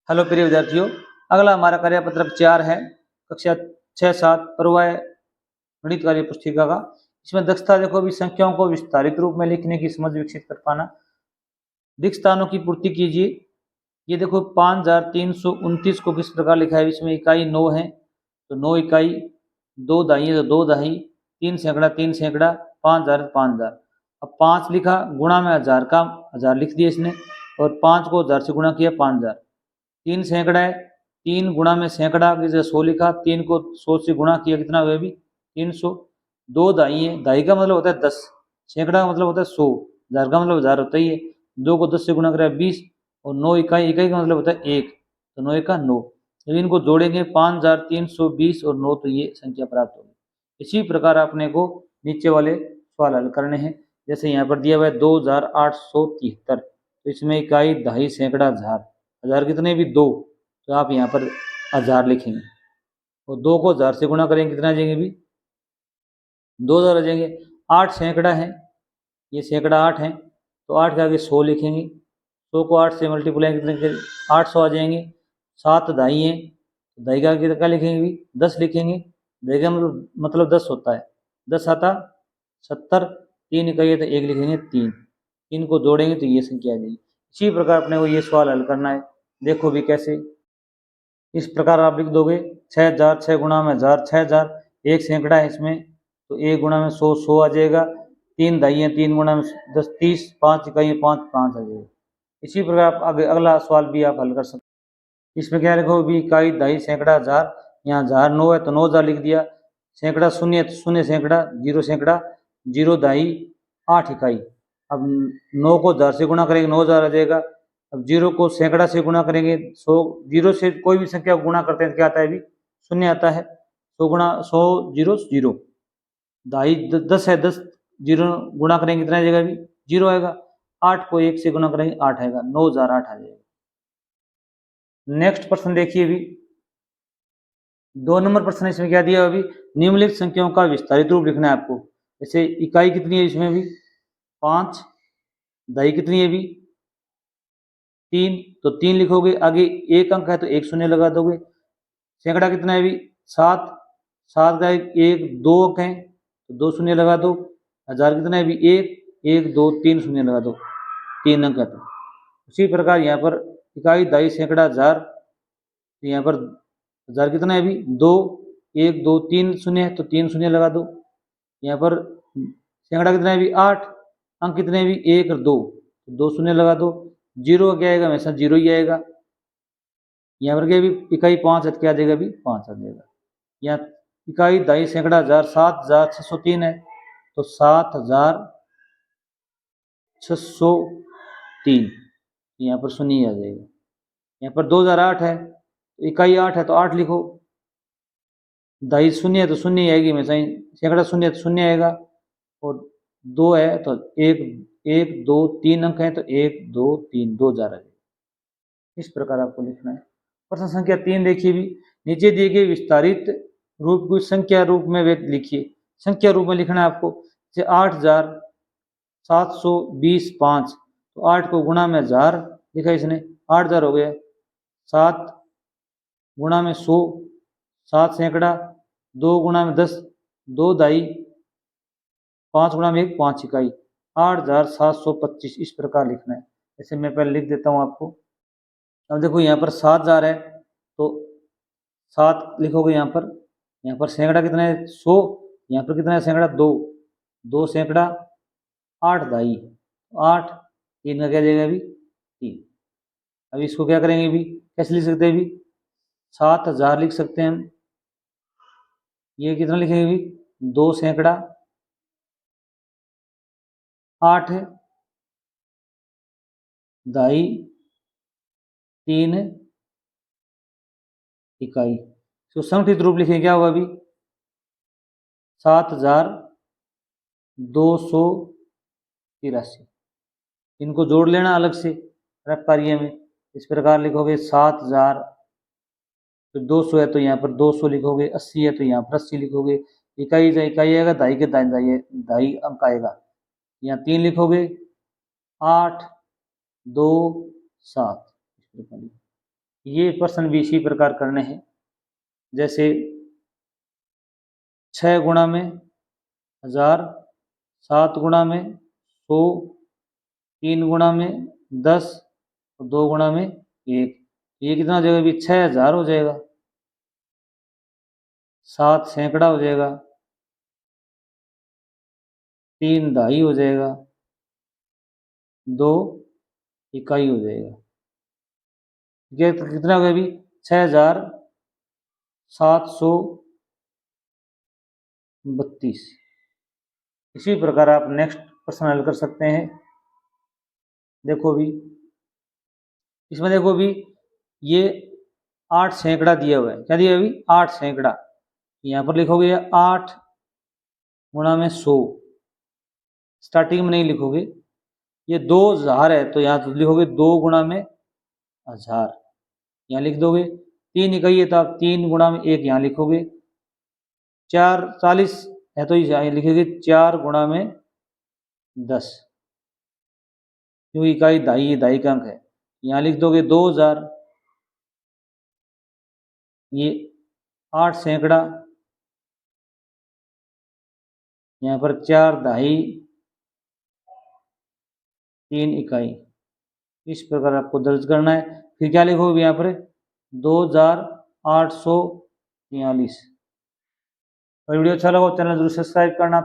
Hello प्रिय विद्यार्थियों, अगला हमारा कार्यपत्रक 4 है, कक्षा 6-7 पर्याय गणित कार्य पुस्तिका का। इसमें दक्षता देखो भी संख्याओं को विस्तारित रूप में लिखने की समझ विकसित कर पाना। रिक्त स्थानों की पूर्ति कीजिए। ये देखो 5329 को किस प्रकार लिखा है। इसमें इकाई 9 है तो 9 इकाई, 2 दाई है तो 2 दाई, 3 सैकड़ा 3 सैकड़ा, 5000 5000। अब 5 लिखा, गुणा में 1000 का 1000 लिख दिया इसने, और 5 को 1000 से गुणा किया 5000। 3 सैकड़ा है, 3 गुणा में सैकड़ा की जगह 100 लिखा, 3 को 100 से गुणा किया, कितना हुआ भी 300। 2 दाई है, दाई का मतलब होता है 10, सैकड़ा का मतलब होता है 100, 1000 का मतलब 1000 होता ही है। 2 को 10 से गुणा करा 20, और 9 इकाई, इकाई का मतलब होता है 1, तो 9 का 9। जब इनको जोड़ेंगे 5320 और 9, तो ये संख्या प्राप्त होगी। इसी प्रकार अपने को नीचे वाले सवाल हल करने हैं। जैसे यहाँ पर दिया हुआ है 2873, तो इसमें इकाई, दाई, सैकड़ा, हजार, हजार कितने भी 2, तो आप यहाँ पर 1000 लिखेंगे, और 2 को 1000 से गुणा करेंगे, कितना आ जाएंगे भी 2000 आ जाएंगे। 8 सैकड़ा है, ये सैकड़ा 8 है, तो 8 के आगे 100 लिखेंगे, 100 को 8 से मल्टीप्लाई कितने 800 आ जाएंगे। 7 दाई है, तो दाई का आगे क्या लिखेंगे भी 10 लिखेंगे, दाई का मतलब 10 होता है, 10 आता 70। 3 इकाई है तो 1 लिखेंगे 3, 3 को जोड़ेंगे तो ये संख्या आ जाएगी। इसी प्रकार अपने को ये सवाल हल करना है। देखो भी कैसे, इस प्रकार आप लिख दोगे 6000, 6 गुणा में 1000, 6000। 1 सैकड़ा है इसमें, तो 1 गुणा में 100, 100 आ जाएगा। 3 दाई है, 3 गुणा में 10, 30। 5 इकाई, 5, 5 आ जाएगा। इसी प्रकार आप आगे अगला सवाल भी आप हल कर सकते हैं। इसमें क्या लिखो भी इकाई, दाई, सैकड़ा, हजार। यहाँ 1000 9 है तो 9000 लिख दिया। सैकड़ा 0 है तो 0 सैकड़ा, 0 सैकड़ा, 0 दाई, 8 इकाई। अब 9 को 1000 से गुणा करेंगे, 9000 आ जाएगा। अब 0 को सैकड़ा से गुणा करेंगे, 100, 0 से कोई भी संख्या गुणा करते हैं तो क्या आता है भी 0 आता है। 100 गुणा 100, 0 0। दाई 10 है, 10 0 गुणा करेंगे कितना आ जाएगा भी 0 आएगा। 8 को 1 से गुणा करेंगे 8 आएगा, 9008 आ जाएगा। नेक्स्ट प्रश्न देखिए भी, 2 नंबर प्रश्न इसमें क्या दिया अभी, निम्नलिखित संख्याओं का विस्तारित रूप लिखना है आपको। जैसे इकाई कितनी है इसमें भी 5, दाई कितनी है भी 3, तो 3 लिखोगे, आगे 1 अंक है तो 1 शून्य लगा दोगे। सैकड़ा कितना है भी 7, 7 का 1 2 अंक है तो 2 शून्य लगा दो। हजार कितना है भी 1, 1 2 3 शून्य लगा दो, 3 अंक है तो। उसी प्रकार यहाँ पर इकाई, दाई, सैकड़ा, हजार, तो यहाँ पर हजार कितना है भी 2, 1 2 3 शून्य है तो 3 शून्य लगा दो। यहाँ पर सैकड़ा कितना है भी 8, अंक कितने हैं भी 1 और 2, तो 2 शून्य लगा दो। 0 क्या आएगा, हमेशा 0 ही आएगा। यहाँ पर क्या भी इकाई 5 है तो क्या आ जाएगा भी 5 आ जाएगा। यहाँ इकाई, दाई, सैकड़ा, हजार, 7603 है तो 7603, यहाँ पर शून्य आ जाएगा। यहाँ पर 2008 है तो इकाई 8 है तो 8 लिखो, दाई शून्य है तो शून्य ही आएगी हमेशा ही, सैकड़ा शून्य है तो शून्य आएगा, और 2 है तो 1 1 2 3 अंक है तो 1 2 3, 2000 आ जाएगा। इस प्रकार आपको लिखना है। प्रश्न संख्या 3 देखिए भी, नीचे दिए गए विस्तारित रूप को संख्या रूप में व्यक्त लिखिए। संख्या रूप में लिखना है आपको। जैसे 8720 5, तो 8 को गुणा में 1000 लिखा इसने, 8000 हो गया। 7 गुणा में 100, 7 सैकड़ा, 2 गुणा में 10, 2 दाई, 5 गुणा में 1 5 इकाई, 8725। इस प्रकार लिखना है। जैसे मैं पहले लिख देता हूँ आपको। अब देखो यहाँ पर 7000 है तो 7 लिखोगे यहाँ पर। यहाँ पर सैकड़ा कितना है 100, यहाँ पर कितना है सैकड़ा 2, 2 सैकड़ा, 8 दाई, 8, 3 का क्या जाएगा अभी 3। अब इसको क्या करेंगे भी, कैसे लिख सकते हैं भी 7000 लिख सकते हैं हम। ये कितना लिखेंगे भी 2 सैकड़ा, 8 दाई, 3 इकाई। तो संगठित रूप लिखेंगे, क्या होगा अभी 7283। इनको जोड़ लेना अलग से रफ कार्य में। इस प्रकार लिखोगे 7000, तो 200 है तो यहाँ पर 200 लिखोगे, 80 है तो यहाँ पर 80 लिखोगे। इकाई इकाई आएगा, दाई के दाई दाई दाई अंक आएगा। यहाँ 3 लिखोगे, 8 2 7। ये प्रश्न भी इसी प्रकार करने हैं। जैसे 6 गुणा में 1000, 7 गुणा में 100, 3 गुणा में 10 और 2 गुणा में 1। ये कितना हो जाएगा अभी? 6000 हो जाएगा। 7 सैकड़ा हो जाएगा, 3 दहाई हो जाएगा, 2 इकाई हो जाएगा। ये तो कितना हो गया अभी? 6732। इसी प्रकार आप नेक्स्ट प्रश्न हल कर सकते हैं। देखो भी इसमें, देखो भी ये 8 सैकड़ा दिया हुआ है। क्या दिया अभी? 8 सैकड़ा। यहाँ पर लिखोगे 8 गुणा में 100, स्टार्टिंग में नहीं लिखोगे। ये 2000 है तो यहाँ तो लिखोगे 2 गुणा में 1000, यहाँ लिख दोगे। 3 इकाई है तो आप 3 गुणा में 1 यहाँ लिखोगे। 40 है तो यहाँ लिखोगे 4 गुणा में 10, क्योंकि इकाई दहाई, दहाई का अंक है। यहाँ लिख दोगे 2000। ये 8 सैकड़ा, यहाँ पर 4 दहाई, 3 इकाई। इस प्रकार आपको दर्ज करना है। फिर क्या लिखोगे यहाँ पर? 2843। और वीडियो अच्छा लगा तो चैनल जरूर सब्सक्राइब करना।